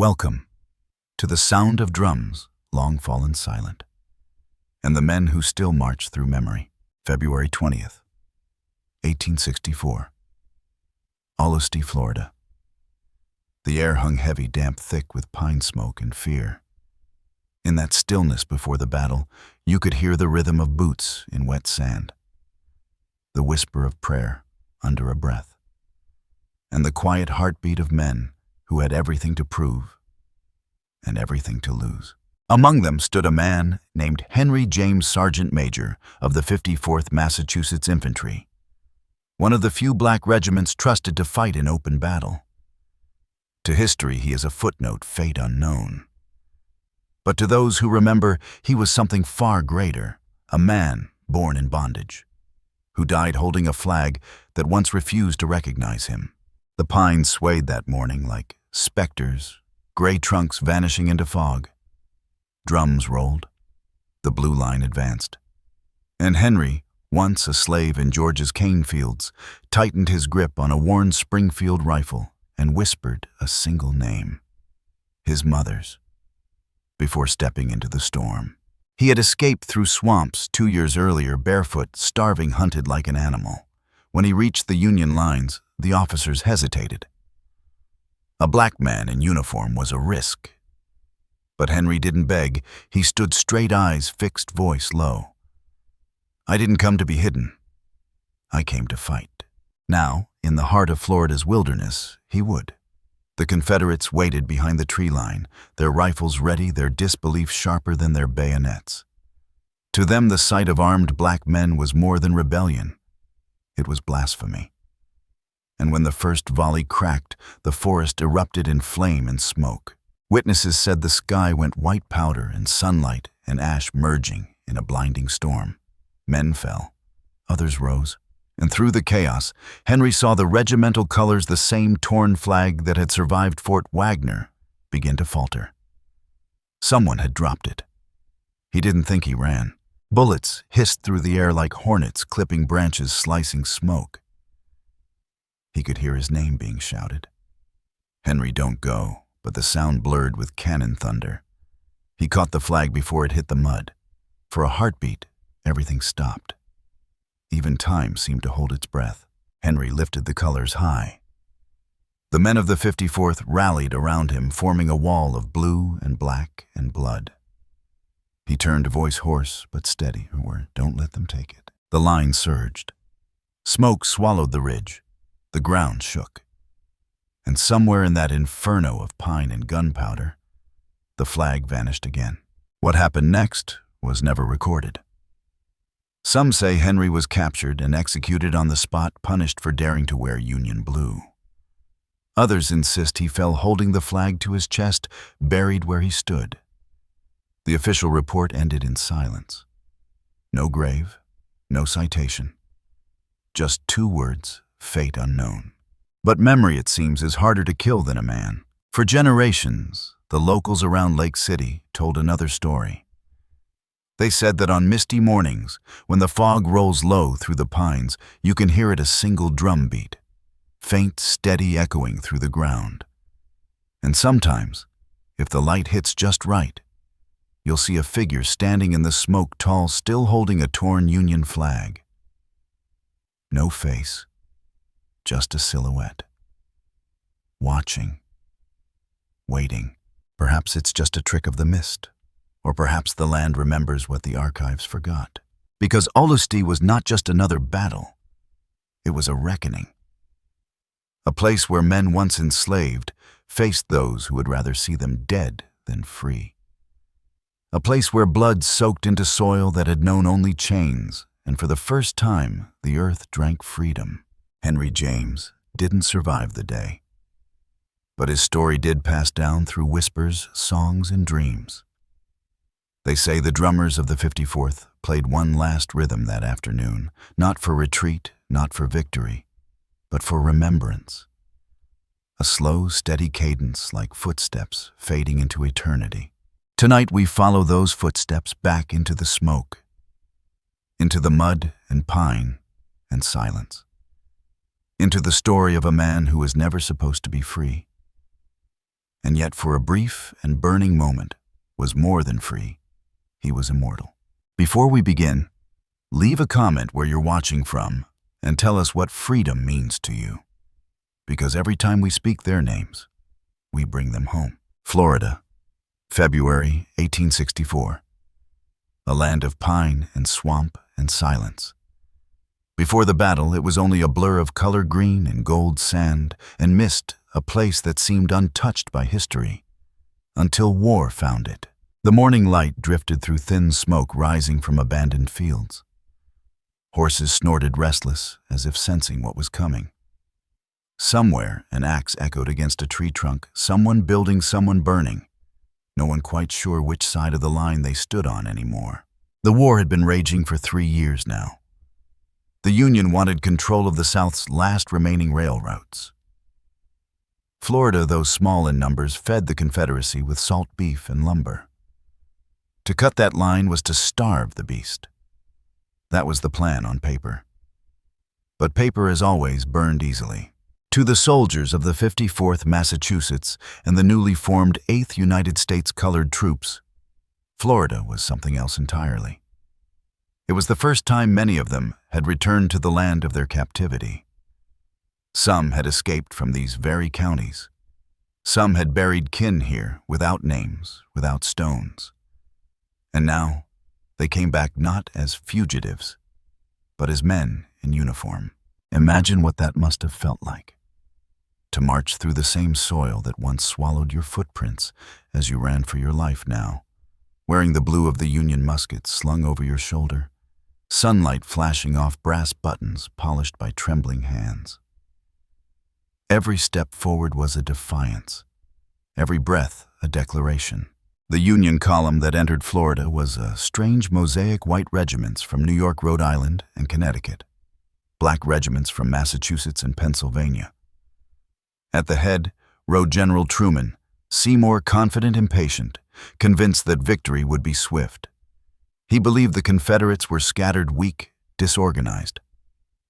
Welcome to the sound of drums long fallen silent, and the men who still march through memory. February 20th, 1864. Olustee, Florida. The air hung heavy, damp, thick with pine smoke and fear. In that stillness before the battle, you could hear the rhythm of boots in wet sand, the whisper of prayer under a breath, and the quiet heartbeat of men who had everything to prove and everything to lose. Among them stood a man named Henry James Sergeant Major of the 54th Massachusetts Infantry, one of the few black regiments trusted to fight in open battle. To history, he is a footnote, fate unknown. But to those who remember, he was something far greater, a man born in bondage, who died holding a flag that once refused to recognize him. The pines swayed that morning like specters, gray trunks vanishing into fog. Drums rolled. The blue line advanced. And Henry, once a slave in Georgia's cane fields, tightened his grip on a worn Springfield rifle and whispered a single name, his mother's, before stepping into the storm. He had escaped through swamps 2 years earlier, barefoot, starving, hunted like an animal. When he reached the Union lines, the officers hesitated. A black man in uniform was a risk. But Henry didn't beg. He stood straight, eyes fixed, voice low. I didn't come to be hidden. I came to fight. Now, in the heart of Florida's wilderness, he would. The Confederates waited behind the tree line, their rifles ready, their disbelief sharper than their bayonets. To them, the sight of armed black men was more than rebellion. It was blasphemy. And when the first volley cracked, the forest erupted in flame and smoke. Witnesses said the sky went white powder and sunlight and ash merging in a blinding storm. Men fell, others rose, and through the chaos, Henry saw the regimental colors, the same torn flag that had survived Fort Wagner, begin to falter. Someone had dropped it. He didn't think he ran. Bullets hissed through the air like hornets, clipping branches, slicing smoke. He could hear his name being shouted. Henry, don't go, but the sound blurred with cannon thunder. He caught the flag before it hit the mud. For a heartbeat, everything stopped. Even time seemed to hold its breath. Henry lifted the colors high. The men of the 54th rallied around him, forming a wall of blue and black and blood. He turned, voice hoarse but steady, or don't let them take it. The line surged. Smoke swallowed the ridge. The ground shook. And somewhere in that inferno of pine and gunpowder, the flag vanished again. What happened next was never recorded. Some say Henry was captured and executed on the spot, punished for daring to wear Union blue. Others insist he fell holding the flag to his chest, buried where he stood. The official report ended in silence. No grave, no citation. Just 2 words, fate unknown. But memory, it seems, is harder to kill than a man. For generations, the locals around Lake City told another story. They said that on misty mornings, when the fog rolls low through the pines, you can hear it a single drum beat, faint, steady echoing through the ground. And sometimes, if the light hits just right, you'll see a figure standing in the smoke, tall, still holding a torn Union flag. No face, just a silhouette. Watching, waiting. Perhaps it's just a trick of the mist. Or perhaps the land remembers what the archives forgot. Because Olustee was not just another battle. It was a reckoning. A place where men once enslaved faced those who would rather see them dead than free. A place where blood soaked into soil that had known only chains, and for the first time, the earth drank freedom. Henry James didn't survive the day. But his story did pass down through whispers, songs, and dreams. They say the drummers of the 54th played one last rhythm that afternoon, not for retreat, not for victory, but for remembrance. A slow, steady cadence like footsteps fading into eternity. Tonight we follow those footsteps back into the smoke, into the mud and pine and silence, into the story of a man who was never supposed to be free. and yet for a brief and burning moment was more than free. He was immortal. Before we begin, leave a comment where you're watching from and tell us what freedom means to you. Because every time we speak their names, we bring them home. Florida, February 1864. A land of pine and swamp and silence. Before the battle, it was only a blur of color green and gold sand and mist, a place that seemed untouched by history, until war found it. The morning light drifted through thin smoke rising from abandoned fields. Horses snorted restless, as if sensing what was coming. Somewhere, an axe echoed against a tree trunk, someone building, someone burning. No one quite sure which side of the line they stood on anymore. The war had been raging for 3 years now. The Union wanted control of the South's last remaining railroads. Florida, though small in numbers, fed the Confederacy with salt beef and lumber. To cut that line was to starve the beast. That was the plan on paper. But paper, as always, burned easily. To the soldiers of the 54th Massachusetts and the newly formed 8th United States Colored Troops, Florida was something else entirely. It was the first time many of them had returned to the land of their captivity. Some had escaped from these very counties. Some had buried kin here without names, without stones. And now they came back not as fugitives, but as men in uniform. Imagine what that must have felt like. To march through the same soil that once swallowed your footprints as you ran for your life now, wearing the blue of the Union musket slung over your shoulder, sunlight flashing off brass buttons polished by trembling hands. Every step forward was a defiance, every breath a declaration. The Union column that entered Florida was a strange mosaic: white regiments from New York, Rhode Island, and Connecticut, black regiments from Massachusetts and Pennsylvania. At the head rode General Truman, Seymour confident and patient, convinced that victory would be swift. He believed the Confederates were scattered, weak, disorganized.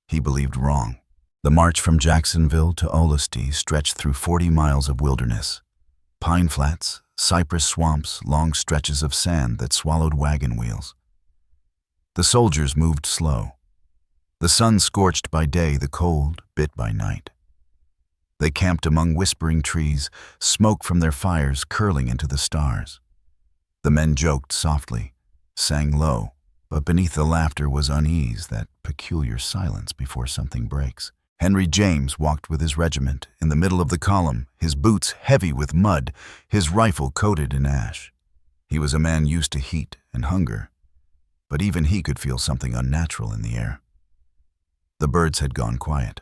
He believed wrong. The march from Jacksonville to Olustee stretched through 40 miles of wilderness. Pine flats, cypress swamps, long stretches of sand that swallowed wagon wheels. The soldiers moved slow. The sun scorched by day, the cold bit by night. They camped among whispering trees, smoke from their fires curling into the stars. The men joked softly, sang low, but beneath the laughter was unease, that peculiar silence before something breaks. Henry James walked with his regiment in the middle of the column, his boots heavy with mud, his rifle coated in ash. He was a man used to heat and hunger, but even he could feel something unnatural in the air. The birds had gone quiet.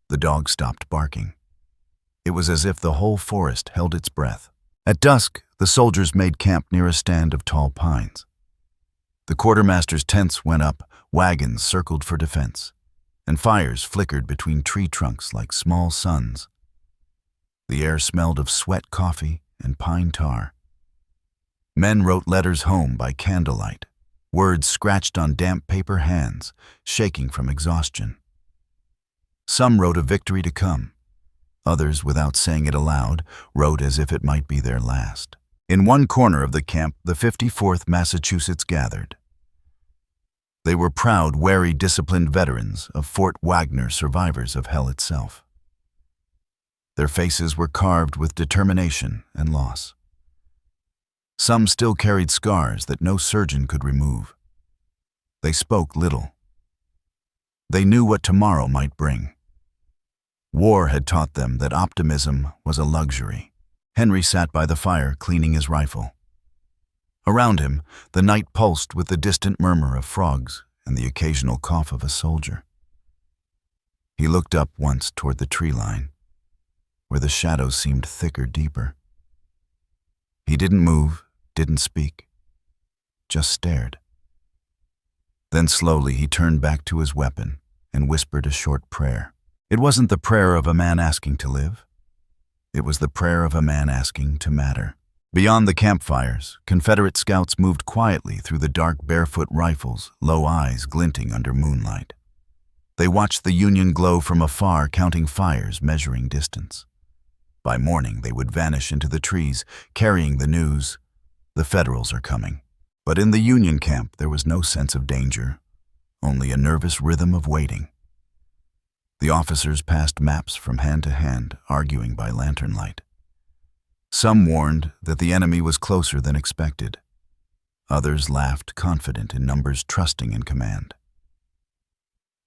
The dog stopped barking. It was as if the whole forest held its breath. At dusk, the soldiers made camp near a stand of tall pines. The quartermaster's tents went up, wagons circled for defense, and fires flickered between tree trunks like small suns. The air smelled of sweat, coffee, and pine tar. Men wrote letters home by candlelight, words scratched on damp paper hands, shaking from exhaustion. Some wrote of victory to come. Others, without saying it aloud, wrote as if it might be their last. In one corner of the camp, the 54th Massachusetts gathered. They were proud, wary, disciplined veterans of Fort Wagner, survivors of hell itself. Their faces were carved with determination and loss. Some still carried scars that no surgeon could remove. They spoke little. They knew what tomorrow might bring. War had taught them that optimism was a luxury. Henry sat by the fire, cleaning his rifle. Around him, the night pulsed with the distant murmur of frogs and the occasional cough of a soldier. He looked up once toward the tree line, where the shadows seemed thicker, deeper. He didn't move, didn't speak, just stared. Then slowly he turned back to his weapon and whispered a short prayer. It wasn't the prayer of a man asking to live. It was the prayer of a man asking to matter. Beyond the campfires, Confederate scouts moved quietly through the dark, barefoot rifles, low eyes glinting under moonlight. They watched the Union glow from afar, counting fires, measuring distance. By morning, they would vanish into the trees, carrying the news, "The Federals are coming." But in the Union camp, there was no sense of danger, only a nervous rhythm of waiting. The officers passed maps from hand to hand, arguing by lantern light. Some warned that the enemy was closer than expected. Others laughed, confident in numbers, trusting in command.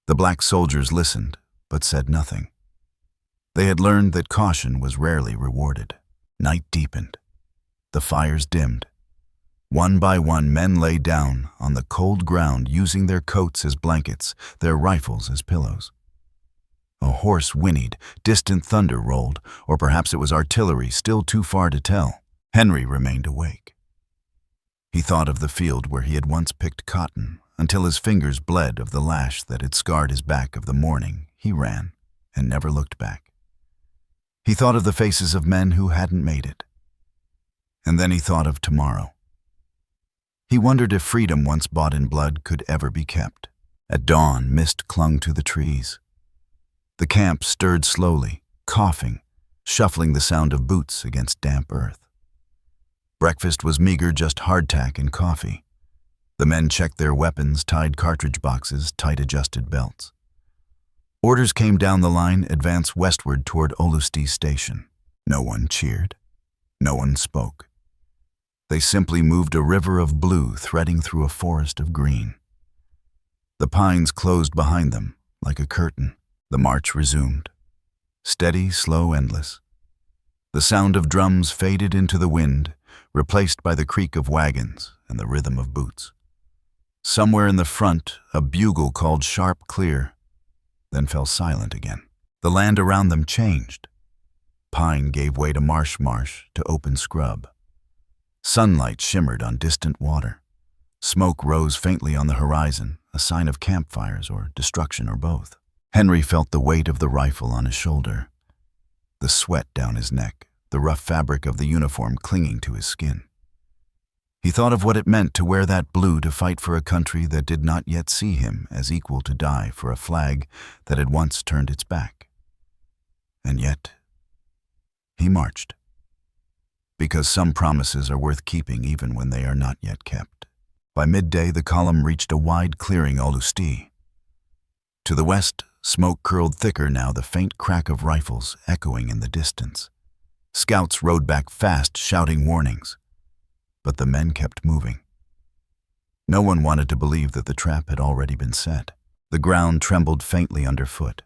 The black soldiers listened, but said nothing. They had learned that caution was rarely rewarded. Night deepened. The fires dimmed. One by one, men lay down on the cold ground, using their coats as blankets, their rifles as pillows. A horse whinnied, distant thunder rolled, or perhaps it was artillery, still too far to tell. Henry remained awake. He thought of the field where he had once picked cotton, until his fingers bled of the lash that had scarred his back of the morning he ran and never looked back. He thought of the faces of men who hadn't made it. And then he thought of tomorrow. He wondered if freedom once bought in blood could ever be kept. At dawn, mist clung to the trees. The camp stirred slowly, coughing, shuffling the sound of boots against damp earth. Breakfast was meager, just hardtack and coffee. The men checked their weapons, tied cartridge boxes, tight-adjusted belts. Orders came down the line, advance westward toward Olustee station. No one cheered. No one spoke. They simply moved, a river of blue threading through a forest of green. The pines closed behind them like a curtain. The march resumed. Steady, slow, endless. The sound of drums faded into the wind, replaced by the creak of wagons and the rhythm of boots. Somewhere in the front, a bugle called sharp, clear, then fell silent again. The land around them changed. Pine gave way to marsh, to open scrub. Sunlight shimmered on distant water. Smoke rose faintly on the horizon, a sign of campfires or destruction or both. Henry felt the weight of the rifle on his shoulder, the sweat down his neck, the rough fabric of the uniform clinging to his skin. He thought of what it meant to wear that blue, to fight for a country that did not yet see him as equal to die for a flag that had once turned its back. And yet, he marched. Because some promises are worth keeping even when they are not yet kept. By midday, the column reached a wide clearing, Olustee. To the west, smoke curled thicker now, the faint crack of rifles echoing in the distance. Scouts rode back fast, shouting warnings. But the men kept moving. No one wanted to believe that the trap had already been set. The ground trembled faintly underfoot.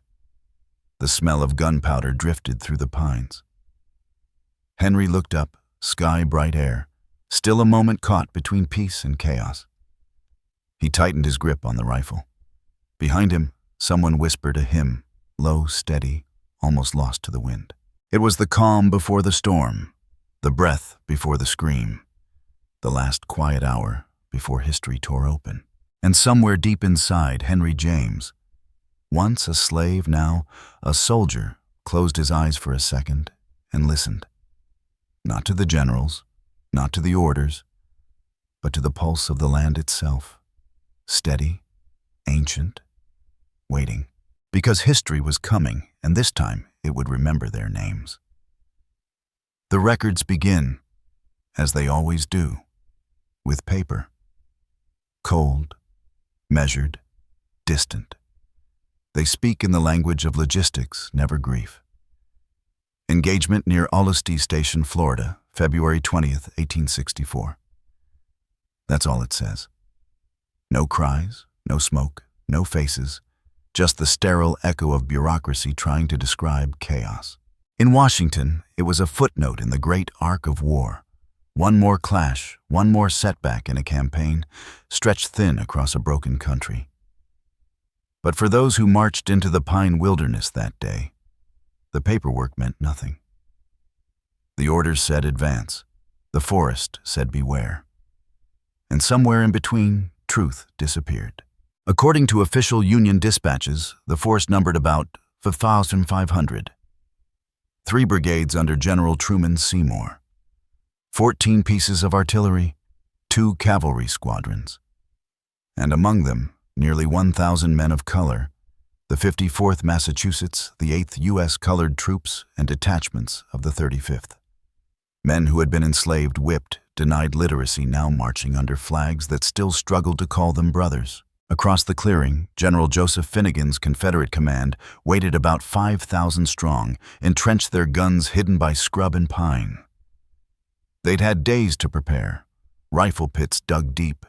The smell of gunpowder drifted through the pines. Henry looked up, sky, bright air, still a moment caught between peace and chaos. He tightened his grip on the rifle. Behind him, someone whispered a hymn, low, steady, almost lost to the wind. It was the calm before the storm, the breath before the scream, the last quiet hour before history tore open. And somewhere deep inside, Henry James, once a slave, now a soldier, closed his eyes for a second and listened. Not to the generals, not to the orders, but to the pulse of the land itself, steady, ancient, waiting. Because history was coming, and this time it would remember their names. The records begin, as they always do, with paper. Cold, measured, distant. They speak in the language of logistics, never grief. Engagement near Olustee Station, Florida, February 20th, 1864. That's all it says. No cries, no smoke, no faces, just the sterile echo of bureaucracy trying to describe chaos. In Washington, it was a footnote in the great arc of war. One more clash, one more setback in a campaign, stretched thin across a broken country. But for those who marched into the pine wilderness that day, the paperwork meant nothing. The orders said advance. The forest said beware. And somewhere in between, truth disappeared. According to official Union dispatches, the force numbered about 5,500. 3 brigades under General Truman Seymour. 14 pieces of artillery, 2 cavalry squadrons. And among them, nearly 1,000 men of color, the 54th Massachusetts, the 8th U.S. Colored Troops, and detachments of the 35th. Men who had been enslaved, whipped, denied literacy, now marching under flags that still struggled to call them brothers. Across the clearing, General Joseph Finnegan's Confederate command waited about 5,000 strong, entrenched their guns hidden by scrub and pine. They'd had days to prepare, rifle pits dug deep,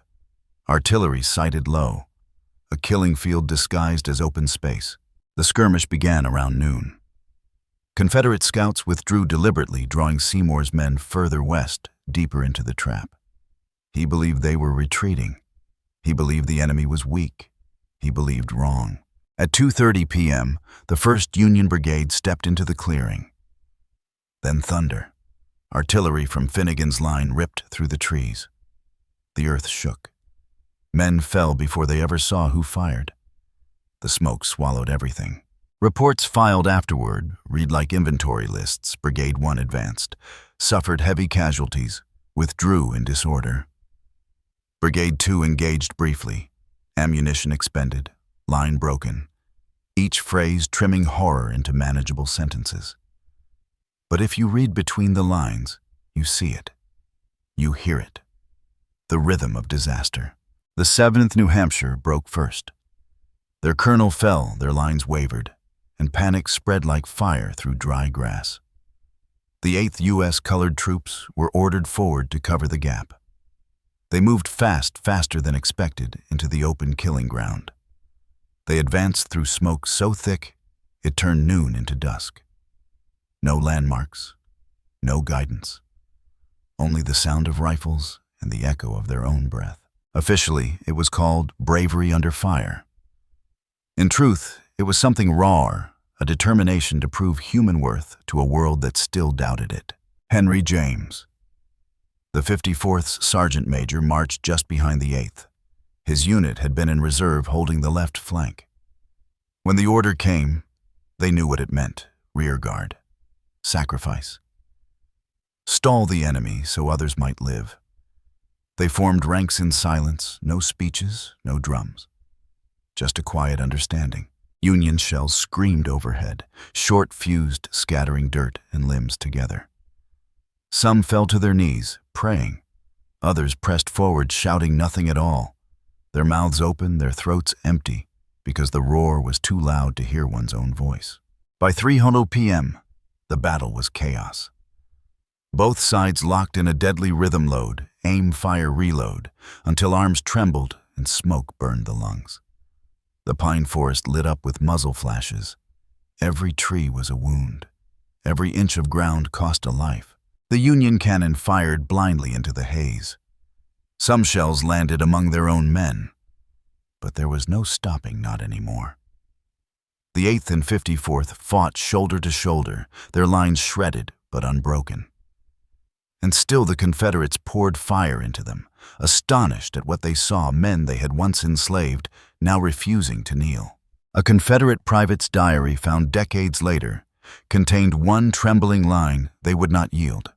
artillery sighted low, a killing field disguised as open space. The skirmish began around noon. Confederate scouts withdrew deliberately, drawing Seymour's men further west, deeper into the trap. He believed they were retreating. He believed the enemy was weak. He believed wrong. At 2:30 p.m., the 1st Union Brigade stepped into the clearing. Then thunder. Artillery from Finnegan's line ripped through the trees. The earth shook. Men fell before they ever saw who fired. The smoke swallowed everything. Reports filed afterward read like inventory lists. Brigade 1 advanced, suffered heavy casualties, withdrew in disorder. Brigade 2 engaged briefly, ammunition expended, line broken, each phrase trimming horror into manageable sentences. But if you read between the lines, you see it. You hear it. The rhythm of disaster. The 7th New Hampshire broke first. Their colonel fell, their lines wavered, and panic spread like fire through dry grass. The 8th U.S. Colored Troops were ordered forward to cover the gap. They moved fast, faster than expected, into the open killing ground. They advanced through smoke so thick, it turned noon into dusk. No landmarks, no guidance, only the sound of rifles and the echo of their own breath. Officially, it was called bravery under fire. In truth, it was something rawer, a determination to prove human worth to a world that still doubted it. Henry James. The 54th Sergeant Major marched just behind the 8th. His unit had been in reserve holding the left flank. When the order came, they knew what it meant: rear guard, sacrifice. Stall the enemy so others might live. They formed ranks in silence, no speeches, no drums. Just a quiet understanding. Union shells screamed overhead, short-fused, scattering dirt and limbs together. Some fell to their knees, praying. Others pressed forward, shouting nothing at all, their mouths open, their throats empty, because the roar was too loud to hear one's own voice. By 3:00 p.m., the battle was chaos. Both sides locked in a deadly rhythm load, aim, fire, reload, until arms trembled and smoke burned the lungs. The pine forest lit up with muzzle flashes. Every tree was a wound. Every inch of ground cost a life. The Union cannon fired blindly into the haze. Some shells landed among their own men. But there was no stopping, not anymore. The 8th and 54th fought shoulder to shoulder, their lines shredded but unbroken. And still the Confederates poured fire into them, astonished at what they saw: men they had once enslaved, now refusing to kneel. A Confederate private's diary found decades later contained one trembling line: they would not yield.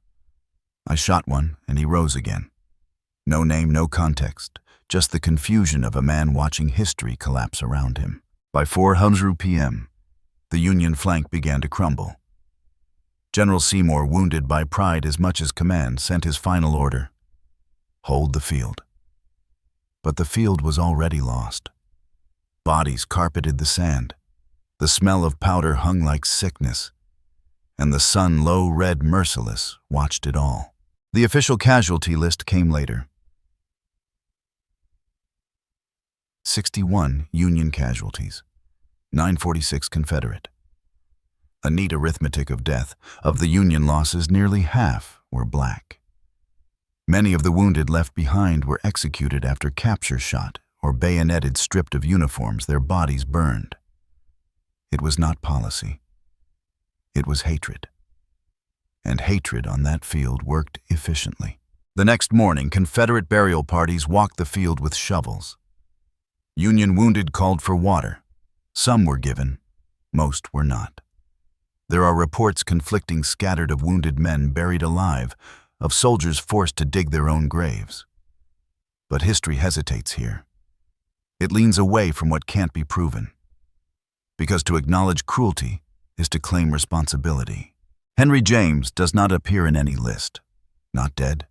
I shot one, and he rose again. No name, no context, just the confusion of a man watching history collapse around him. By 4:00 p.m., the Union flank began to crumble. General Seymour, wounded by pride as much as command, sent his final order: hold the field. But the field was already lost. Bodies carpeted the sand. The smell of powder hung like sickness, and the sun, low red, merciless, watched it all. The official casualty list came later. 61 Union casualties, 946 Confederate. A neat arithmetic of death. Of the Union losses, nearly half were black. Many of the wounded left behind were executed after capture shot or bayoneted, stripped of uniforms, their bodies burned. It was not policy. It was hatred. And hatred on that field worked efficiently. The next morning, Confederate burial parties walked the field with shovels. Union wounded called for water. Some were given, most were not. There are reports conflicting, scattered, of wounded men buried alive, of soldiers forced to dig their own graves. But history hesitates here. It leans away from what can't be proven. because to acknowledge cruelty is to claim responsibility. Henry James does not appear in any list. Not dead,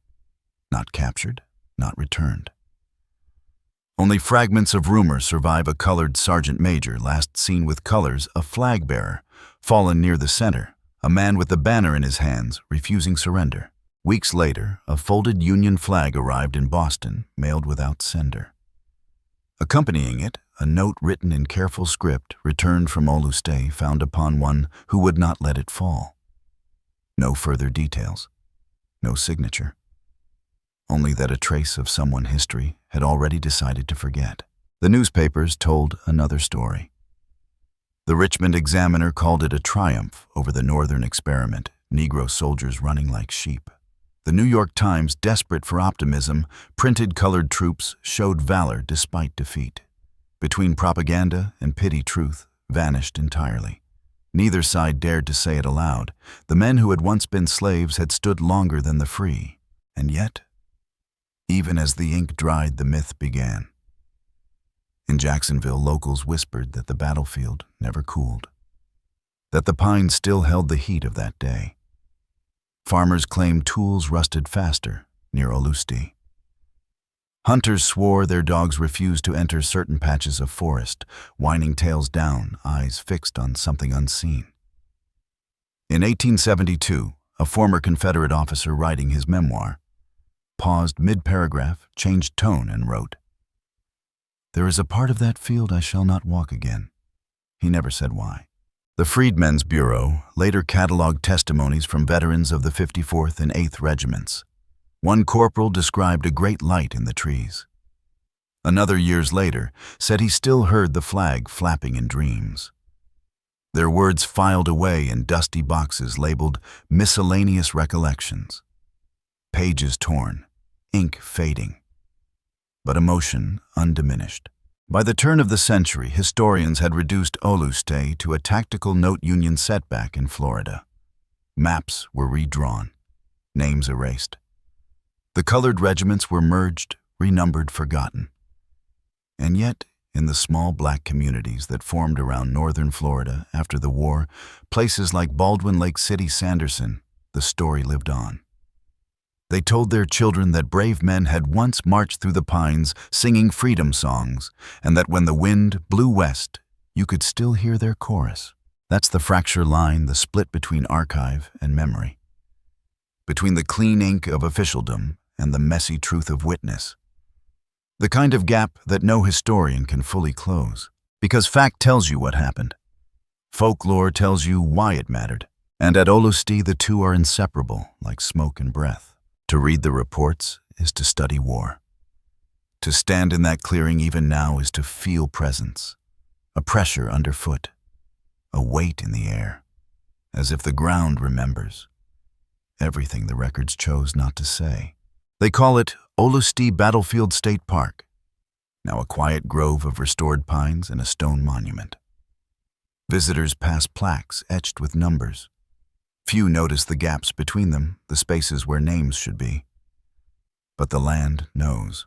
not captured, not returned. Only fragments of rumor survive a colored sergeant major last seen with colors, a flag bearer, fallen near the center, a man with a banner in his hands, refusing surrender. Weeks later, a folded Union flag arrived in Boston, mailed without sender. Accompanying it, a note written in careful script returned from Olustee found upon one who would not let it fall. No further details, no signature. Only that a trace of someone history had already decided to forget. The newspapers told another story. The Richmond Examiner called it a triumph over the Northern experiment, Negro soldiers running like sheep. The New York Times, desperate for optimism, printed colored troops showed valor despite defeat. Between propaganda and petty truth vanished entirely. Neither side dared to say it aloud. The men who had once been slaves had stood longer than the free. And yet, even as the ink dried, the myth began. In Jacksonville, locals whispered that the battlefield never cooled, that the pines still held the heat of that day. Farmers claimed tools rusted faster near Olustee. Hunters swore their dogs refused to enter certain patches of forest, whining tails down, eyes fixed on something unseen. In 1872, a former Confederate officer writing his memoir paused mid-paragraph, changed tone, and wrote, "There is a part of that field I shall not walk again." He never said why. The Freedmen's Bureau later cataloged testimonies from veterans of the 54th and 8th Regiments. One corporal described a great light in the trees. Another, years later, said he still heard the flag flapping in dreams. Their words filed away in dusty boxes labeled miscellaneous recollections. Pages torn, ink fading, but emotion undiminished. By the turn of the century, historians had reduced Olustee to a tactical note Union setback in Florida. Maps were redrawn, names erased. The colored regiments were merged, renumbered, forgotten. And yet, in the small black communities that formed around northern Florida after the war, places like Baldwin Lake City, Sanderson, the story lived on. They told their children that brave men had once marched through the pines singing freedom songs, and that when the wind blew west, you could still hear their chorus. That's the fracture line, the split between archive and memory, between the clean ink of officialdom and the messy truth of witness. The kind of gap that no historian can fully close, because fact tells you what happened. Folklore tells you why it mattered. And at Olustee, the two are inseparable, like smoke and breath. To read the reports is to study war. To stand in that clearing even now is to feel presence, a pressure underfoot, a weight in the air, as if the ground remembers everything the records chose not to say. They call it Olustee Battlefield State Park, now a quiet grove of restored pines and a stone monument. Visitors pass plaques etched with numbers. Few notice the gaps between them, the spaces where names should be. But the land knows.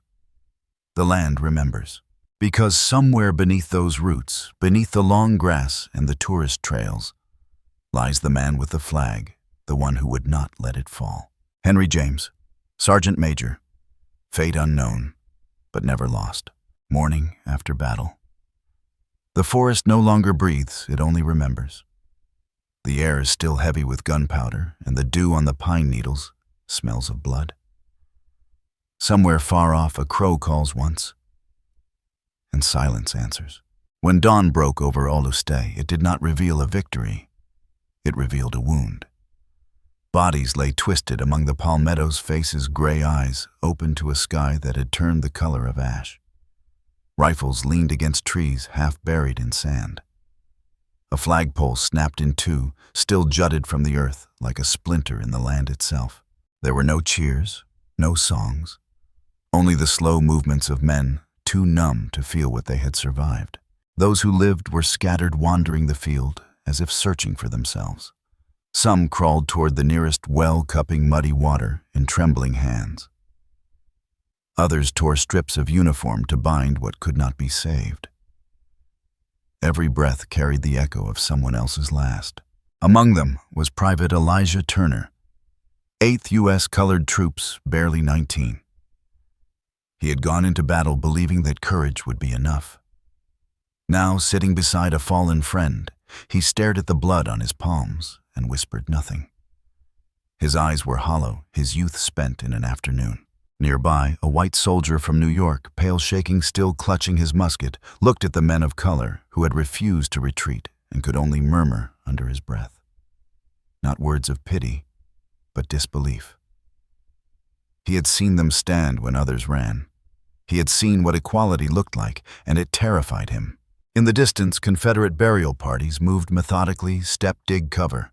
The land remembers. Because somewhere beneath those roots, beneath the long grass and the tourist trails, lies the man with the flag, the one who would not let it fall. Henry James, Sergeant Major, fate unknown, but never lost. Morning after battle. The forest no longer breathes, it only remembers. The air is still heavy with gunpowder, and the dew on the pine needles smells of blood. Somewhere far off, a crow calls once, and silence answers. When dawn broke over Olustee, it did not reveal a victory. It revealed a wound. Bodies lay twisted among the palmettos, faces, gray eyes, open to a sky that had turned the color of ash. Rifles leaned against trees, half buried in sand. A flagpole snapped in two, still jutted from the earth like a splinter in the land itself. There were no cheers, no songs, only the slow movements of men too numb to feel what they had survived. Those who lived were scattered, wandering the field as if searching for themselves. Some crawled toward the nearest well, cupping muddy water in trembling hands. Others tore strips of uniform to bind what could not be saved. Every breath carried the echo of someone else's last. Among them was Private Elijah Turner, 8th U.S. Colored Troops, barely 19. He had gone into battle believing that courage would be enough. Now, sitting beside a fallen friend, he stared at the blood on his palms and whispered nothing. His eyes were hollow, his youth spent in an afternoon. Nearby, a white soldier from New York, pale shaking, still clutching his musket, looked at the men of color who had refused to retreat and could only murmur under his breath. Not words of pity, but disbelief. He had seen them stand when others ran. He had seen what equality looked like, and it terrified him. In the distance, Confederate burial parties moved methodically, step, dig, cover.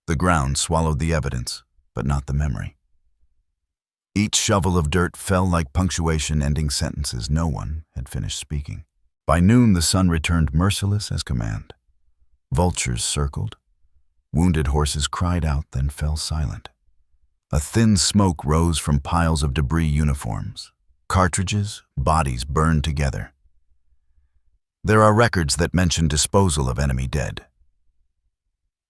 The ground swallowed the evidence, but not the memory. Each shovel of dirt fell like punctuation ending sentences no one had finished speaking. By noon, the sun returned merciless as command. Vultures circled. Wounded horses cried out, then fell silent. A thin smoke rose from piles of debris uniforms. Cartridges, bodies burned together. There are records that mention disposal of enemy dead.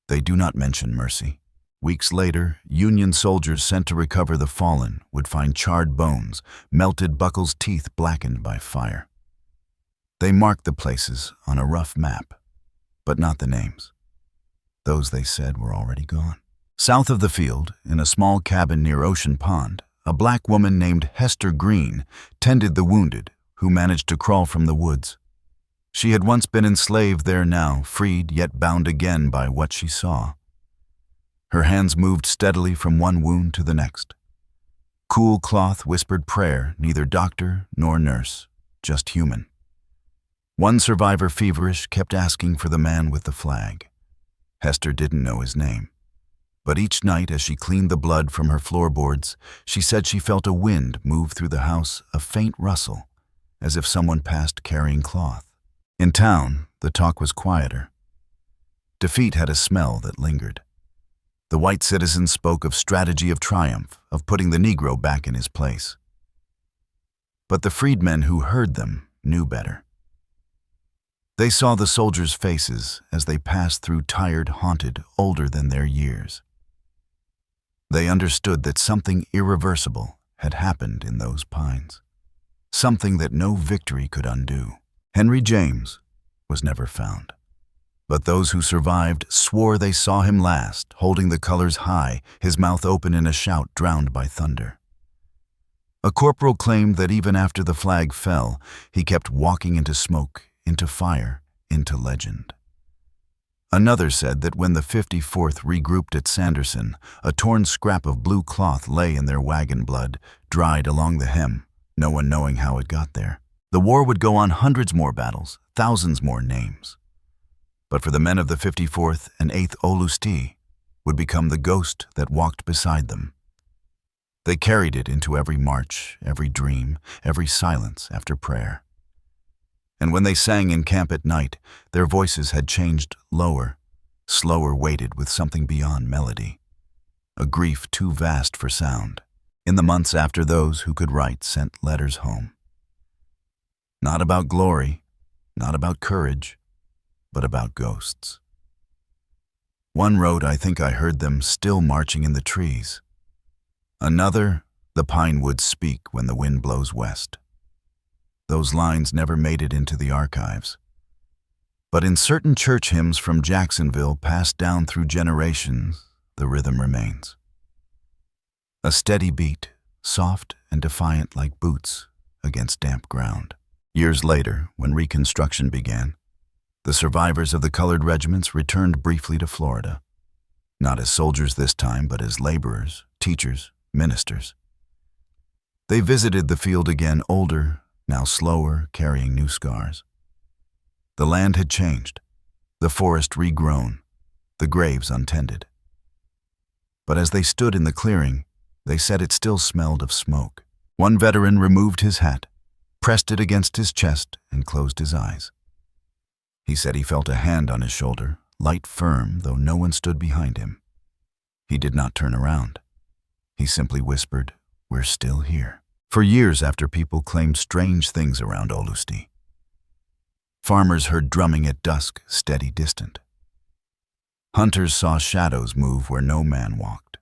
They do not mention mercy. Weeks later, Union soldiers sent to recover the fallen would find charred bones, melted buckles' teeth blackened by fire. They marked the places on a rough map, but not the names. Those, they said, were already gone. South of the field, in a small cabin near Ocean Pond, a black woman named Hester Green tended the wounded who managed to crawl from the woods. She had once been enslaved there, now freed yet bound again by what she saw. Her hands moved steadily from one wound to the next. Cool cloth whispered prayer, neither doctor nor nurse, just human. One survivor, feverish, kept asking for the man with the flag. Hester didn't know his name. But each night as she cleaned the blood from her floorboards, she said she felt a wind move through the house, a faint rustle, as if someone passed carrying cloth. In town, the talk was quieter. Defeat had a smell that lingered. The white citizens spoke of strategy of triumph, of putting the Negro back in his place. But the freedmen who heard them knew better. They saw the soldiers' faces as they passed through, tired, haunted, older than their years. They understood that something irreversible had happened in those pines, something that no victory could undo. Henry James was never found, but those who survived swore they saw him last, holding the colors high, his mouth open in a shout drowned by thunder. A corporal claimed that even after the flag fell, he kept walking into smoke, into fire, into legend. Another said that when the 54th regrouped at Sanderson, a torn scrap of blue cloth lay in their wagon blood, dried along the hem, no one knowing how it got there. The war would go on, hundreds more battles, thousands more names. But for the men of the 54th and 8th Olustee would become the ghost that walked beside them. They carried it into every march, every dream, every silence after prayer. And when they sang in camp at night, their voices had changed lower, slower, weighted with something beyond melody, a grief too vast for sound. In the months after, those who could write sent letters home. Not about glory, not about courage, but about ghosts. One wrote, "I think I heard them still marching in the trees." Another, "The pine woods speak when the wind blows west." Those lines never made it into the archives. But in certain church hymns from Jacksonville passed down through generations, the rhythm remains. A steady beat, soft and defiant like boots against damp ground. Years later, when Reconstruction began, the survivors of the colored regiments returned briefly to Florida. Not as soldiers this time, but as laborers, teachers, ministers. They visited the field again, older, now slower, carrying new scars. The land had changed, the forest regrown, the graves untended. But as they stood in the clearing, they said it still smelled of smoke. One veteran removed his hat, pressed it against his chest, and closed his eyes. He said he felt a hand on his shoulder, light, firm, though no one stood behind him. He did not turn around. He simply whispered, "We're still here." For years after, people claimed strange things around Olustee. Farmers heard drumming at dusk, steady distant. Hunters saw shadows move where no man walked.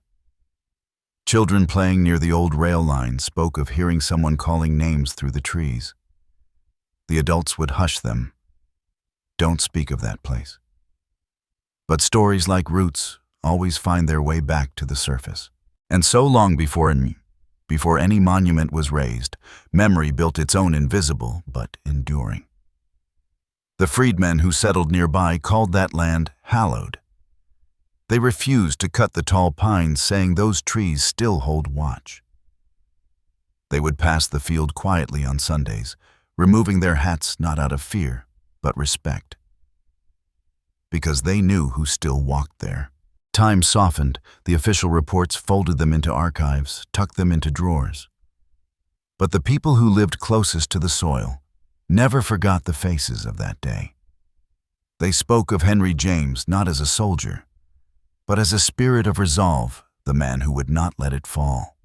Children playing near the old rail line spoke of hearing someone calling names through the trees. The adults would hush them. Don't speak of that place. But stories like roots always find their way back to the surface. And so long before any monument was raised, memory built its own invisible but enduring. The freedmen who settled nearby called that land hallowed. They refused to cut the tall pines, saying those trees still hold watch. They would pass the field quietly on Sundays, removing their hats not out of fear, but respect. Because they knew who still walked there. Time softened, the official reports folded them into archives, tucked them into drawers. But the people who lived closest to the soil never forgot the faces of that day. They spoke of Henry James not as a soldier, but as a spirit of resolve, the man who would not let it fall.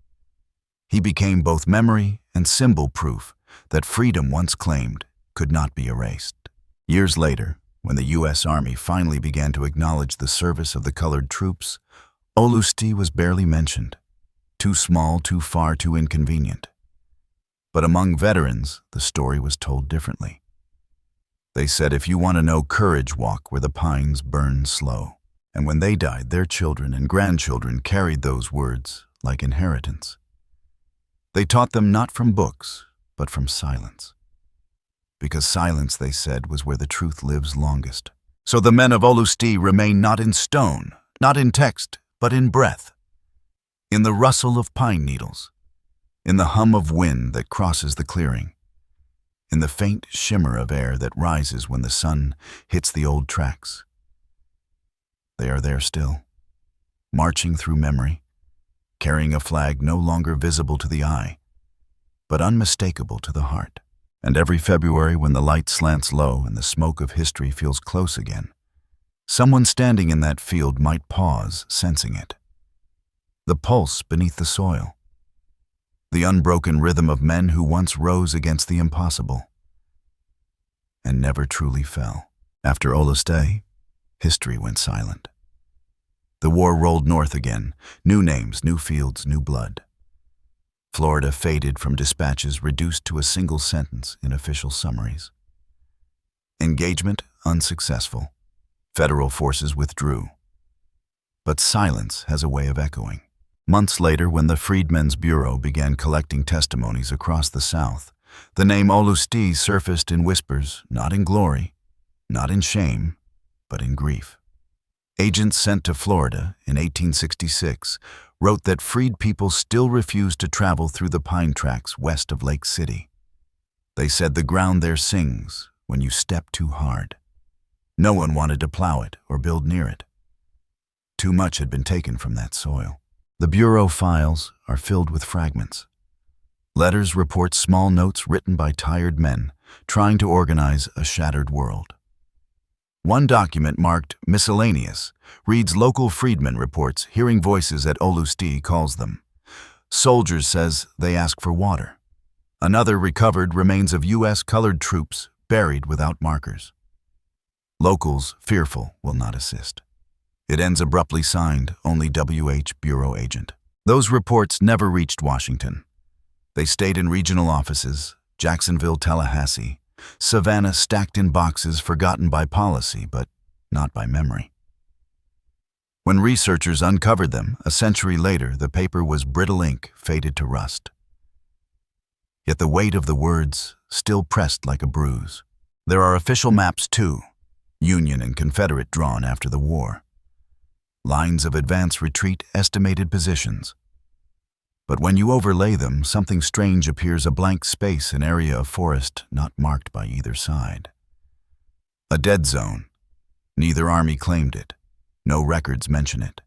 He became both memory and symbol proof that freedom once claimed could not be erased. Years later, when the U.S. Army finally began to acknowledge the service of the colored troops, Olustee was barely mentioned. Too small, too far, too inconvenient. But among veterans, the story was told differently. They said, if you want to know courage, walk where the pines burn slow. And when they died, their children and grandchildren carried those words like inheritance. They taught them not from books, but from silence. Because silence, they said, was where the truth lives longest. So the men of Olustee remain not in stone, not in text, but in breath. In the rustle of pine needles, in the hum of wind that crosses the clearing, in the faint shimmer of air that rises when the sun hits the old tracks. They are there still, marching through memory, carrying a flag no longer visible to the eye, but unmistakable to the heart. And every February, when the light slants low and the smoke of history feels close again, someone standing in that field might pause, sensing it. The pulse beneath the soil. The unbroken rhythm of men who once rose against the impossible and never truly fell. After Olustee, history went silent. The war rolled north again, new names, new fields, new blood. Florida faded from dispatches reduced to a single sentence in official summaries. Engagement unsuccessful. Federal forces withdrew. But silence has a way of echoing. Months later, when the Freedmen's Bureau began collecting testimonies across the South, the name Olustee surfaced in whispers, not in glory, not in shame, but in grief. Agents sent to Florida in 1866 wrote that freed people still refused to travel through the pine tracks west of Lake City. They said the ground there sings when you step too hard. No one wanted to plow it or build near it. Too much had been taken from that soil. The Bureau files are filled with fragments. Letters report small notes written by tired men trying to organize a shattered world. One document marked miscellaneous reads local freedmen reports hearing voices at Olustee calls them. Soldiers says they ask for water. Another recovered remains of U.S. colored troops buried without markers. Locals, fearful, will not assist. It ends abruptly signed, only W.H. Bureau agent. Those reports never reached Washington. They stayed in regional offices, Jacksonville, Tallahassee, Savannah, stacked in boxes forgotten by policy, but not by memory. When researchers uncovered them, a century later, the paper was brittle ink faded to rust. Yet the weight of the words still pressed like a bruise. There are official maps too, Union and Confederate drawn after the war. Lines of advance retreat, estimated positions. But when you overlay them, something strange appears, a blank space, an area of forest not marked by either side. A dead zone. Neither army claimed it. No records mention it.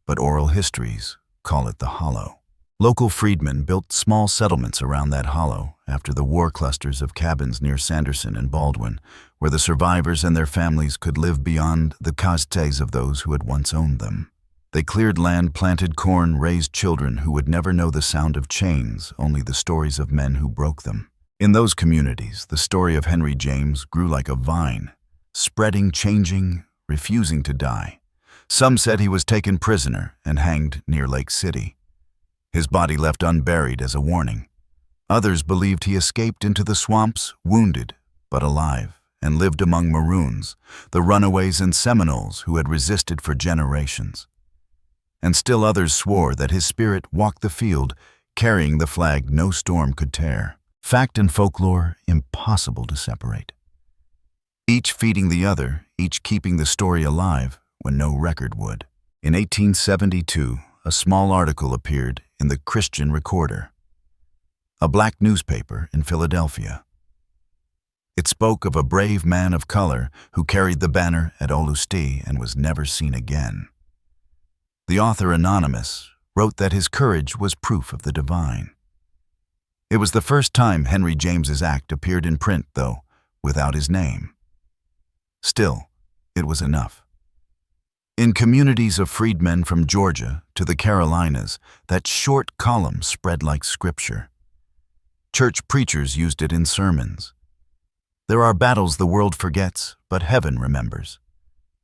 But oral histories call it the Hollow. Local freedmen built small settlements around that hollow after the war, clusters of cabins near Sanderson and Baldwin, where the survivors and their families could live beyond the castes of those who had once owned them. They cleared land, planted corn, raised children who would never know the sound of chains, only the stories of men who broke them. In those communities, the story of Henry James grew like a vine, spreading, changing, refusing to die. Some said he was taken prisoner and hanged near Lake City, his body left unburied as a warning. Others believed he escaped into the swamps, wounded but alive, and lived among Maroons, the runaways and Seminoles who had resisted for generations. And still others swore that his spirit walked the field, carrying the flag no storm could tear. Fact and folklore impossible to separate. Each feeding the other, each keeping the story alive when no record would. In 1872, a small article appeared in the Christian Recorder, a black newspaper in Philadelphia. It spoke of a brave man of color who carried the banner at Olustee and was never seen again. The author, anonymous, wrote that his courage was proof of the divine. It was the first time Henry James's act appeared in print, though, without his name. Still, it was enough. In communities of freedmen from Georgia to the Carolinas, that short column spread like scripture. Church preachers used it in sermons. There are battles the world forgets, but heaven remembers.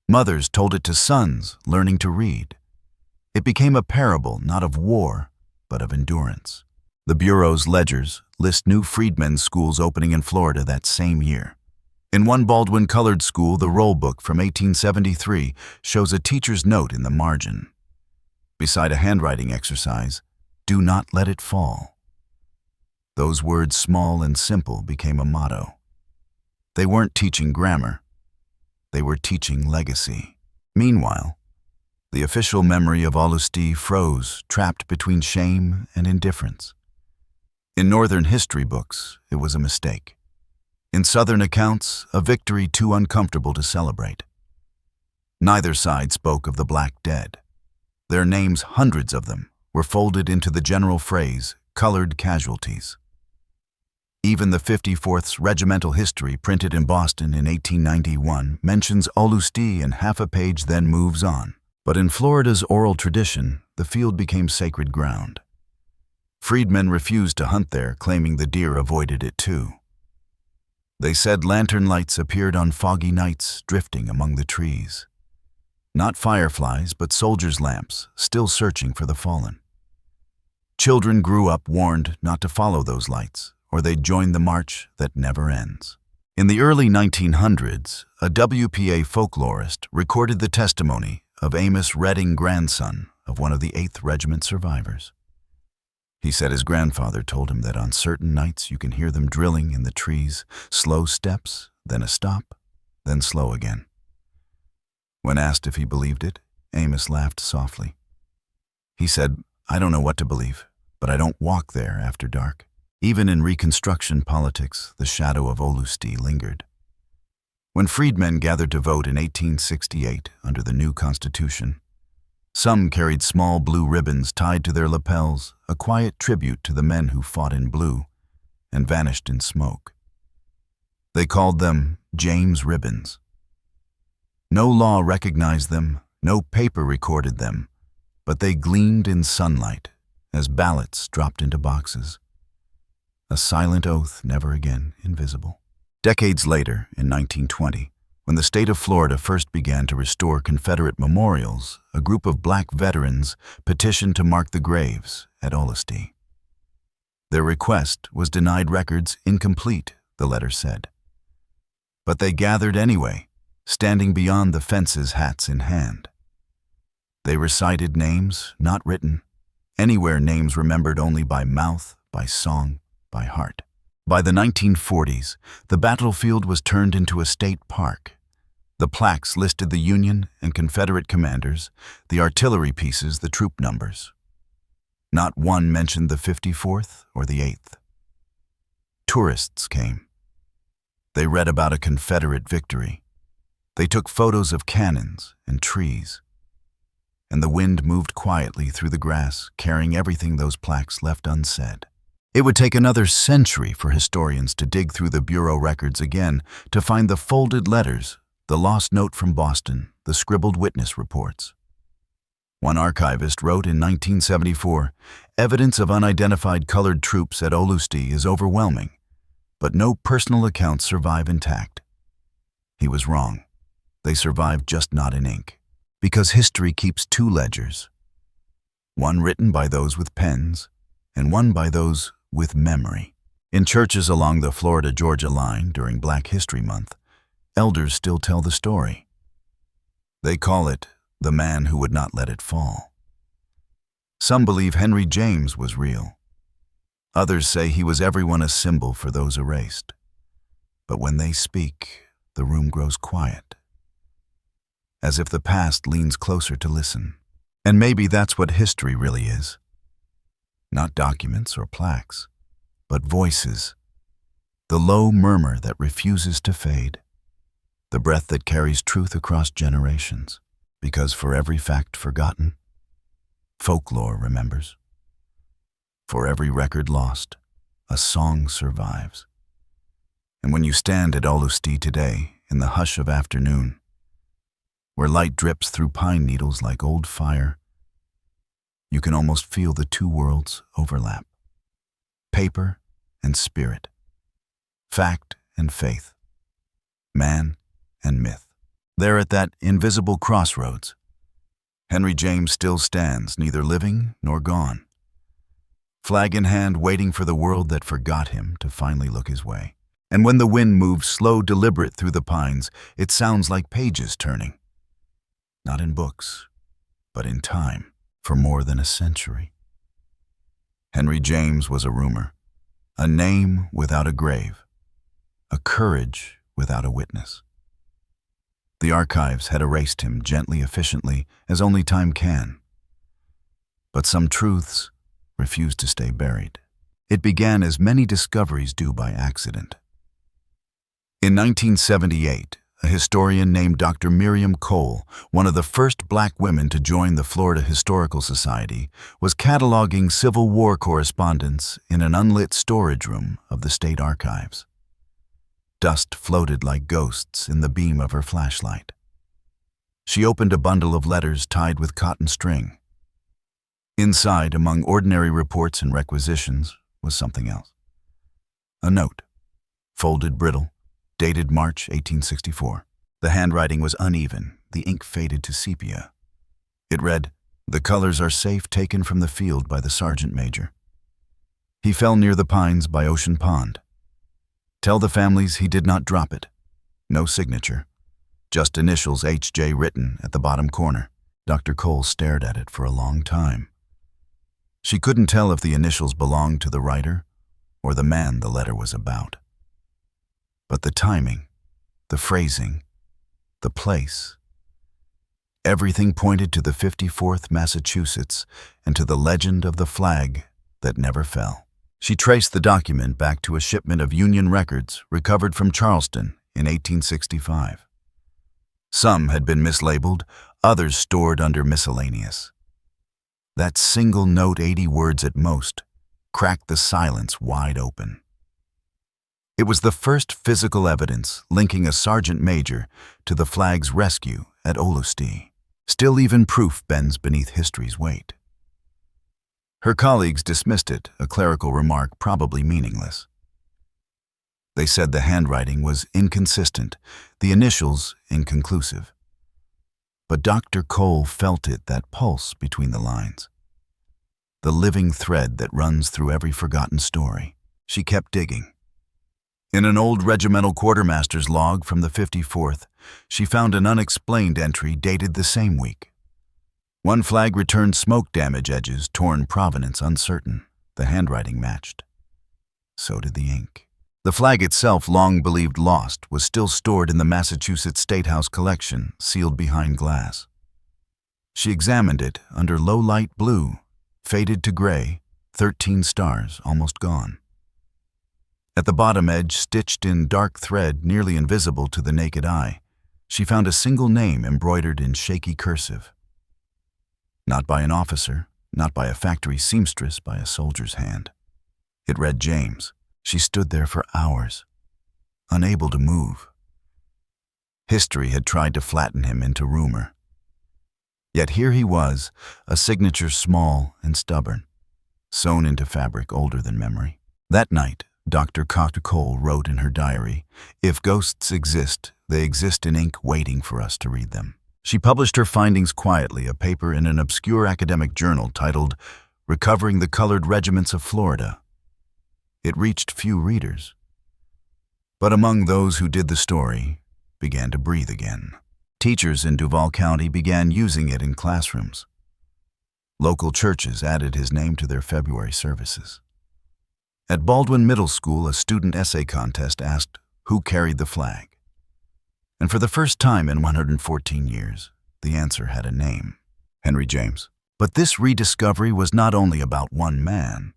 Mothers told it to sons learning to read. It became a parable not of war, but of endurance. The Bureau's ledgers list new freedmen's schools opening in Florida that same year. In one Baldwin colored school, the roll book from 1873 shows a teacher's note in the margin. Beside a handwriting exercise, "Do not let it fall." Those words, small and simple, became a motto. They weren't teaching grammar. They were teaching legacy. Meanwhile, the official memory of Olustee froze, trapped between shame and indifference. In Northern history books, it was a mistake. In Southern accounts, a victory too uncomfortable to celebrate. Neither side spoke of the black dead. Their names, hundreds of them, were folded into the general phrase, colored casualties. Even the 54th's regimental history, printed in Boston in 1891, mentions Olustee in half a page, then moves on. But in Florida's oral tradition, the field became sacred ground. Freedmen refused to hunt there, claiming the deer avoided it too. They said lantern lights appeared on foggy nights, drifting among the trees. Not fireflies, but soldiers' lamps, still searching for the fallen. Children grew up warned not to follow those lights, or they'd join the march that never ends. In the early 1900s, a WPA folklorist recorded the testimony of Amos Redding, grandson of one of the 8th Regiment survivors. He said his grandfather told him that on certain nights you can hear them drilling in the trees, slow steps, then a stop, then slow again. When asked if he believed it, Amos laughed softly. He said, "I don't know what to believe, but I don't walk there after dark." Even in Reconstruction politics, the shadow of Olustee lingered. When freedmen gathered to vote in 1868 under the new Constitution, some carried small blue ribbons tied to their lapels, a quiet tribute to the men who fought in blue and vanished in smoke. They called them James ribbons. No law recognized them, no paper recorded them, but they gleamed in sunlight as ballots dropped into boxes. A silent oath, never again invisible. Decades later, in 1920, when the state of Florida first began to restore Confederate memorials, a group of black veterans petitioned to mark the graves at Olustee. Their request was denied, records incomplete, the letter said. But they gathered anyway, standing beyond the fences, hats in hand. They recited names not written, anywhere names remembered only by mouth, by song, by heart. By the 1940s, the battlefield was turned into a state park. The plaques listed the Union and Confederate commanders, the artillery pieces, the troop numbers. Not one mentioned the 54th or the 8th. Tourists came. They read about a Confederate victory. They took photos of cannons and trees. And the wind moved quietly through the grass, carrying everything those plaques left unsaid. It would take another century for historians to dig through the Bureau records again to find the folded letters, the lost note from Boston, the scribbled witness reports. One archivist wrote in 1974, "Evidence of unidentified colored troops at Olustee is overwhelming. But no personal accounts survive intact. He was wrong. They survive, just not in ink. Because history keeps two ledgers, one written by those with pens and one by those with memory. In churches along the Florida-Georgia line during Black History Month, elders still tell the story. They call it the man who would not let it fall. Some believe Henry James was real. Others say he was everyone a symbol for those erased. But when they speak, the room grows quiet, as if the past leans closer to listen. And maybe that's what history really is. Not documents or plaques, but voices. The low murmur that refuses to fade. The breath that carries truth across generations. Because for every fact forgotten, folklore remembers. For every record lost, a song survives. And when you stand at Olustee today, in the hush of afternoon, where light drips through pine needles like old fire, you can almost feel the two worlds overlap. Paper and spirit. Fact and faith. Man and myth. There at that invisible crossroads, Henry James still stands, neither living nor gone. Flag in hand, waiting for the world that forgot him to finally look his way. And when the wind moves slow, deliberate through the pines, it sounds like pages turning. Not in books, but in time, for more than a century. Henry James was a rumor, a name without a grave, a courage without a witness. The archives had erased him gently, efficiently, as only time can. But some truths refused to stay buried. It began as many discoveries do by accident. In 1978, a historian named Dr. Miriam Cole, one of the first black women to join the Florida Historical Society, was cataloging Civil War correspondence in an unlit storage room of the state archives. Dust floated like ghosts in the beam of her flashlight. She opened a bundle of letters tied with cotton string. Inside, among ordinary reports and requisitions, was something else. A note, folded brittle, dated March 1864. The handwriting was uneven, the ink faded to sepia. It read, "The colors are safe, taken from the field by the sergeant major. He fell near the pines by Ocean Pond. Tell the families he did not drop it. No signature. Just initials H.J. written at the bottom corner." Dr. Cole stared at it for a long time. She couldn't tell if the initials belonged to the writer or the man the letter was about. But the timing, the phrasing, the place, everything pointed to the 54th Massachusetts and to the legend of the flag that never fell. She traced the document back to a shipment of Union records recovered from Charleston in 1865. Some had been mislabeled, others stored under miscellaneous. That single note, 80 words at most, cracked the silence wide open. It was the first physical evidence linking a sergeant major to the flag's rescue at Olustee. Still, even proof bends beneath history's weight. Her colleagues dismissed it, a clerical remark probably meaningless. They said the handwriting was inconsistent, the initials inconclusive. But Dr. Cole felt it, that pulse between the lines. The living thread that runs through every forgotten story. She kept digging. In an old regimental quartermaster's log from the 54th, she found an unexplained entry dated the same week. One flag returned smoke damage edges, torn provenance uncertain. The handwriting matched. So did the ink. The flag itself, long believed lost, was still stored in the Massachusetts State House collection, sealed behind glass. She examined it under low light blue, faded to gray, 13 stars, almost gone. At the bottom edge, stitched in dark thread, nearly invisible to the naked eye, she found a single name embroidered in shaky cursive. Not by an officer, not by a factory seamstress, by a soldier's hand. It read James. She stood there for hours, unable to move. History had tried to flatten him into rumor. Yet here he was, a signature small and stubborn, sewn into fabric older than memory. That night, Dr. Cole wrote in her diary, "If ghosts exist, they exist in ink waiting for us to read them." She published her findings quietly, a paper in an obscure academic journal titled "Recovering the Colored Regiments of Florida." It reached few readers, but among those who did, the story began to breathe again. Teachers in Duval County began using it in classrooms. Local churches added his name to their February services. At Baldwin Middle School, a student essay contest asked who carried the flag. And for the first time in 114 years, the answer had a name: Henry James. But this rediscovery was not only about one man.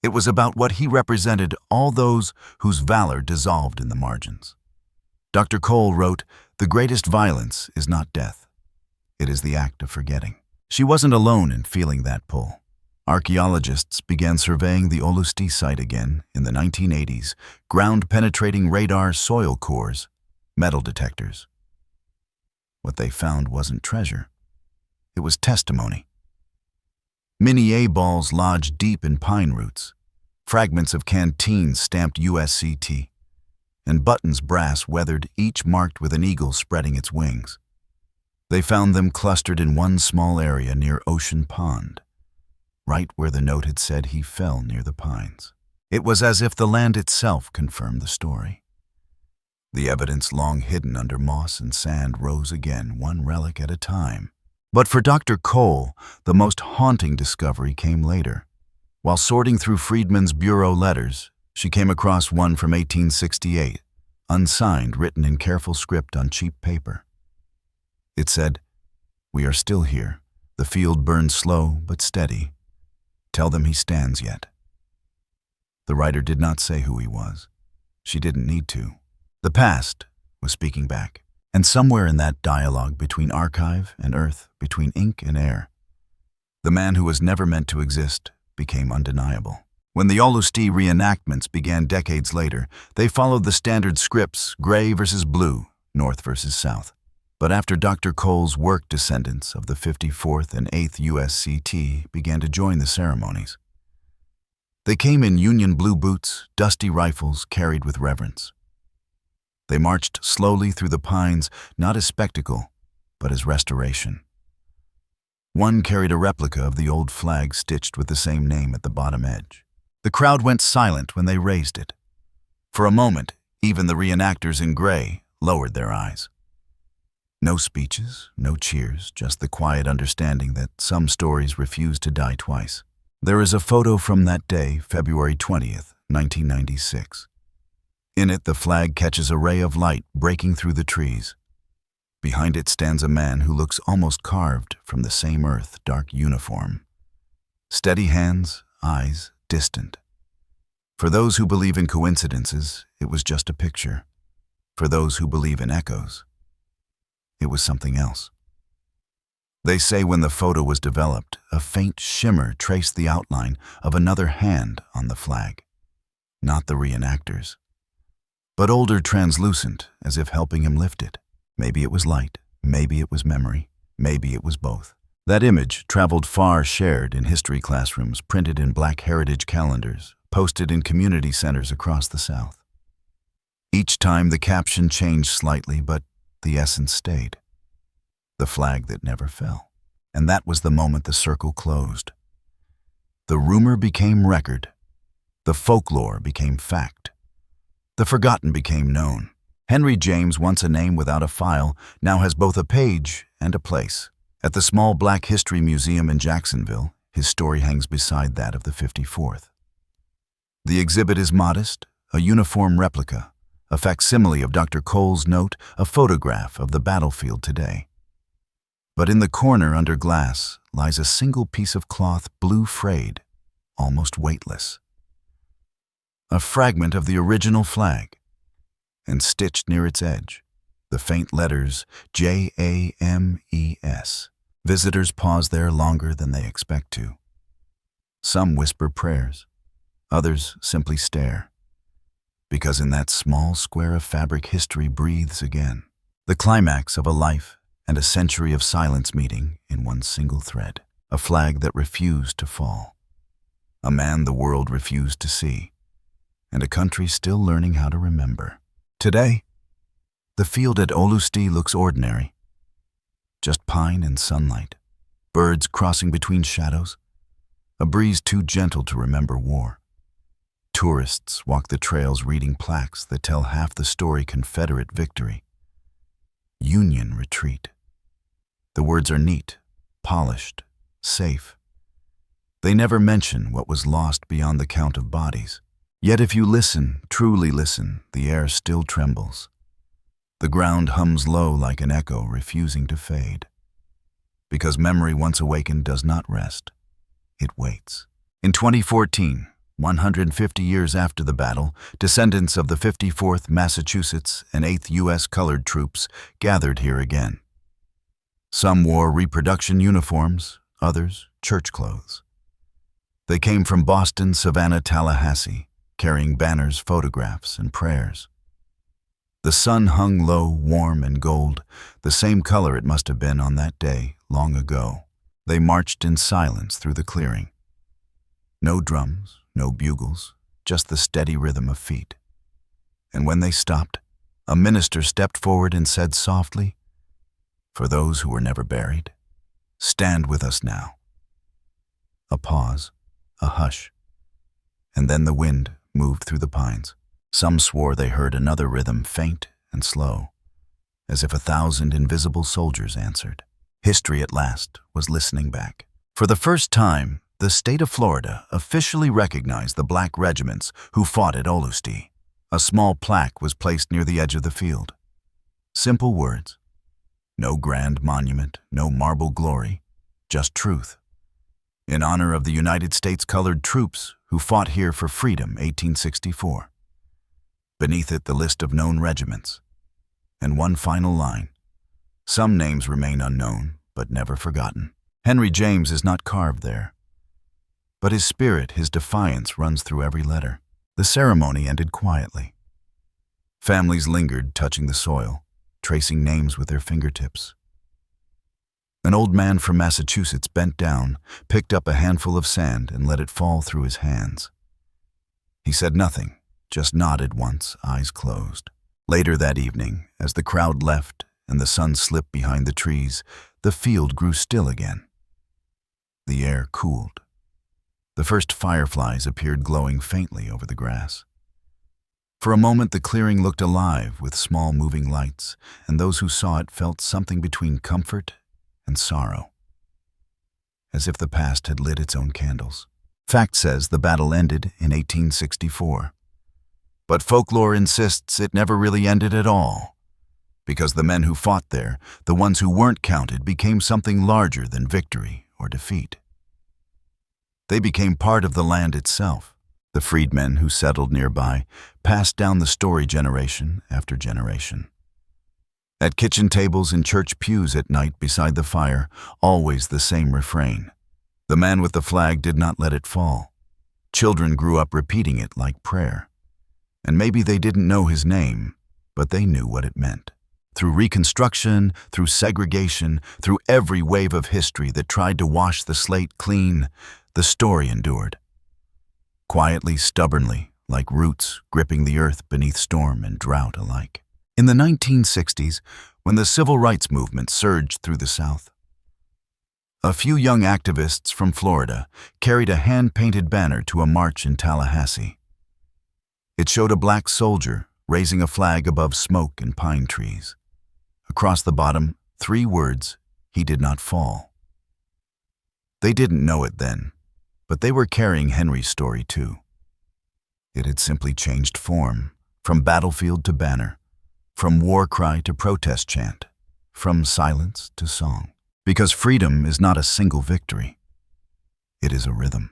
It was about what he represented, all those whose valor dissolved in the margins. Dr. Cole wrote, "The greatest violence is not death. It is the act of forgetting." She wasn't alone in feeling that pull. Archaeologists began surveying the Olustee site again in the 1980s, ground-penetrating radar, soil cores, metal detectors. What they found wasn't treasure. It was testimony. Mini A-balls lodged deep in pine roots, fragments of canteens stamped USCT, and buttons brass weathered, each marked with an eagle spreading its wings. They found them clustered in one small area near Ocean Pond, right where the note had said he fell near the pines. It was as if the land itself confirmed the story. The evidence long hidden under moss and sand rose again, one relic at a time. But for Dr. Cole, the most haunting discovery came later. While sorting through Freedmen's Bureau letters, she came across one from 1868, unsigned, written in careful script on cheap paper. It said, "We are still here. The field burns slow but steady. Tell them he stands yet." The writer did not say who he was. She didn't need to. The past was speaking back, and somewhere in that dialogue between archive and earth, between ink and air, the man who was never meant to exist became undeniable. When the Olustee reenactments began decades later, they followed the standard scripts: gray versus blue, north versus south. But after Dr. Cole's work, descendants of the 54th and 8th USCT began to join the ceremonies. They came in Union blue boots, dusty rifles carried with reverence. They marched slowly through the pines, not as spectacle, but as restoration. One carried a replica of the old flag stitched with the same name at the bottom edge. The crowd went silent when they raised it. For a moment, even the reenactors in gray lowered their eyes. No speeches, no cheers, just the quiet understanding that some stories refuse to die twice. There is a photo from that day, February 20th, 1996. In it, the flag catches a ray of light breaking through the trees. Behind it stands a man who looks almost carved from the same earth, dark uniform. Steady hands, eyes distant. For those who believe in coincidences, it was just a picture. For those who believe in echoes, it was something else. They say when the photo was developed, a faint shimmer traced the outline of another hand on the flag. Not the reenactors, but older, translucent, as if helping him lift it. Maybe it was light, maybe it was memory, maybe it was both. That image traveled far, shared in history classrooms, printed in Black Heritage calendars, posted in community centers across the South. Each time the caption changed slightly, but the essence stayed. The flag that never fell. And that was the moment the circle closed. The rumor became record. The folklore became fact. The forgotten became known. Henry James, once a name without a file, now has both a page and a place. At the small Black History Museum in Jacksonville, his story hangs beside that of the 54th. The exhibit is modest, a uniform replica, a facsimile of Dr. Cole's note, a photograph of the battlefield today. But in the corner under glass lies a single piece of cloth, blue frayed, almost weightless. A fragment of the original flag, and stitched near its edge, the faint letters JAMES. Visitors pause there longer than they expect to. Some whisper prayers, others simply stare, because in that small square of fabric history breathes again, the climax of a life and a century of silence meeting in one single thread, a flag that refused to fall, a man the world refused to see, and a country still learning how to remember. Today, the field at Olustee looks ordinary. Just pine and sunlight, birds crossing between shadows, a breeze too gentle to remember war. Tourists walk the trails reading plaques that tell half the story: Confederate victory, Union retreat. The words are neat, polished, safe. They never mention what was lost beyond the count of bodies. Yet if you listen, truly listen, the air still trembles. The ground hums low like an echo refusing to fade. Because memory once awakened does not rest. It waits. In 2014, 150 years after the battle, descendants of the 54th Massachusetts and 8th U.S. Colored Troops gathered here again. Some wore reproduction uniforms, others church clothes. They came from Boston, Savannah, Tallahassee, carrying banners, photographs, and prayers. The sun hung low, warm and gold, the same color it must have been on that day, long ago. They marched in silence through the clearing. No drums, no bugles, just the steady rhythm of feet. And when they stopped, a minister stepped forward and said softly, "For those who were never buried, stand with us now." A pause, a hush, and then the wind moved through the pines. Some swore they heard another rhythm, faint and slow, as if 1,000 invisible soldiers answered. History at last was listening back. For the first time, the state of Florida officially recognized the black regiments who fought at Olustee. A small plaque was placed near the edge of the field. Simple words. No grand monument, no marble glory, just truth. In honor of the United States Colored Troops who fought here for freedom, 1864. Beneath it, the list of known regiments. And one final line. Some names remain unknown, but never forgotten. Henry James is not carved there. But his spirit, his defiance, runs through every letter. The ceremony ended quietly. Families lingered, touching the soil, tracing names with their fingertips. An old man from Massachusetts bent down, picked up a handful of sand, and let it fall through his hands. He said nothing, just nodded once, eyes closed. Later that evening, as the crowd left and the sun slipped behind the trees, the field grew still again. The air cooled. The first fireflies appeared glowing faintly over the grass. For a moment the clearing looked alive with small moving lights, and those who saw it felt something between comfort and sorrow, as if the past had lit its own candles. Fact says the battle ended in 1864. But folklore insists it never really ended at all, because the men who fought there, the ones who weren't counted, became something larger than victory or defeat. They became part of the land itself. The freedmen who settled nearby passed down the story generation after generation. At kitchen tables in church pews at night beside the fire, always the same refrain. The man with the flag did not let it fall. Children grew up repeating it like prayer. And maybe they didn't know his name, but they knew what it meant. Through Reconstruction, through segregation, through every wave of history that tried to wash the slate clean, the story endured. Quietly, stubbornly, like roots gripping the earth beneath storm and drought alike. In the 1960s, when the civil rights movement surged through the South, a few young activists from Florida carried a hand-painted banner to a march in Tallahassee. It showed a black soldier raising a flag above smoke and pine trees. Across the bottom, 3 words, "He did not fall." They didn't know it then, but they were carrying Henry's story too. It had simply changed form, from battlefield to banner, from war cry to protest chant, from silence to song. Because freedom is not a single victory. It is a rhythm.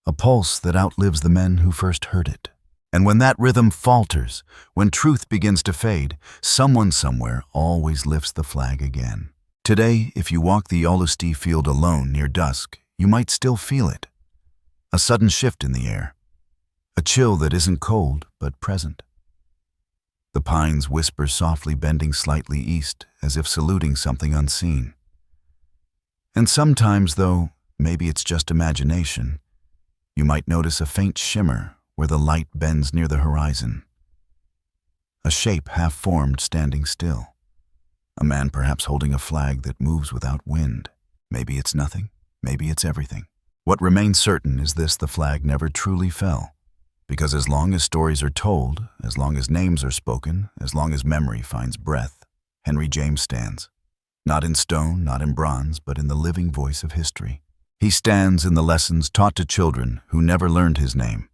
A pulse that outlives the men who first heard it. And when that rhythm falters, when truth begins to fade, someone somewhere always lifts the flag again. Today, if you walk the Olustee field alone near dusk, you might still feel it. A sudden shift in the air. A chill that isn't cold, but present. The pines whisper softly, bending slightly east, as if saluting something unseen. And sometimes, though, maybe it's just imagination, you might notice a faint shimmer where the light bends near the horizon. A shape half-formed standing still. A man perhaps holding a flag that moves without wind. Maybe it's nothing, maybe it's everything. What remains certain is this: the flag never truly fell. Because as long as stories are told, as long as names are spoken, as long as memory finds breath, Henry James stands. Not in stone, not in bronze, but in the living voice of history. He stands in the lessons taught to children who never learned his name.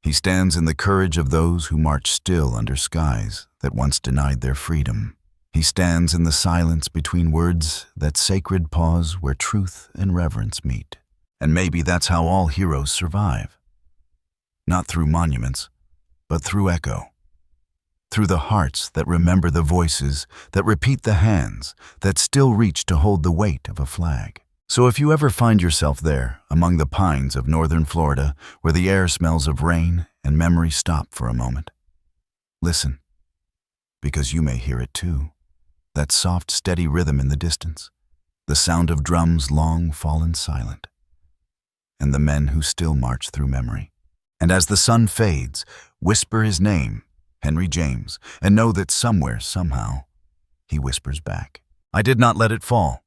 He stands in the courage of those who march still under skies that once denied their freedom. He stands in the silence between words, that sacred pause where truth and reverence meet. And maybe that's how all heroes survive. Not through monuments, but through echo. Through the hearts that remember the voices, that repeat the hands, that still reach to hold the weight of a flag. So if you ever find yourself there, among the pines of northern Florida, where the air smells of rain and memories stop for a moment, listen, because you may hear it too. That soft, steady rhythm in the distance, the sound of drums long fallen silent, and the men who still march through memory. And as the sun fades, whisper his name, Henry James, and know that somewhere, somehow, he whispers back, "I did not let it fall."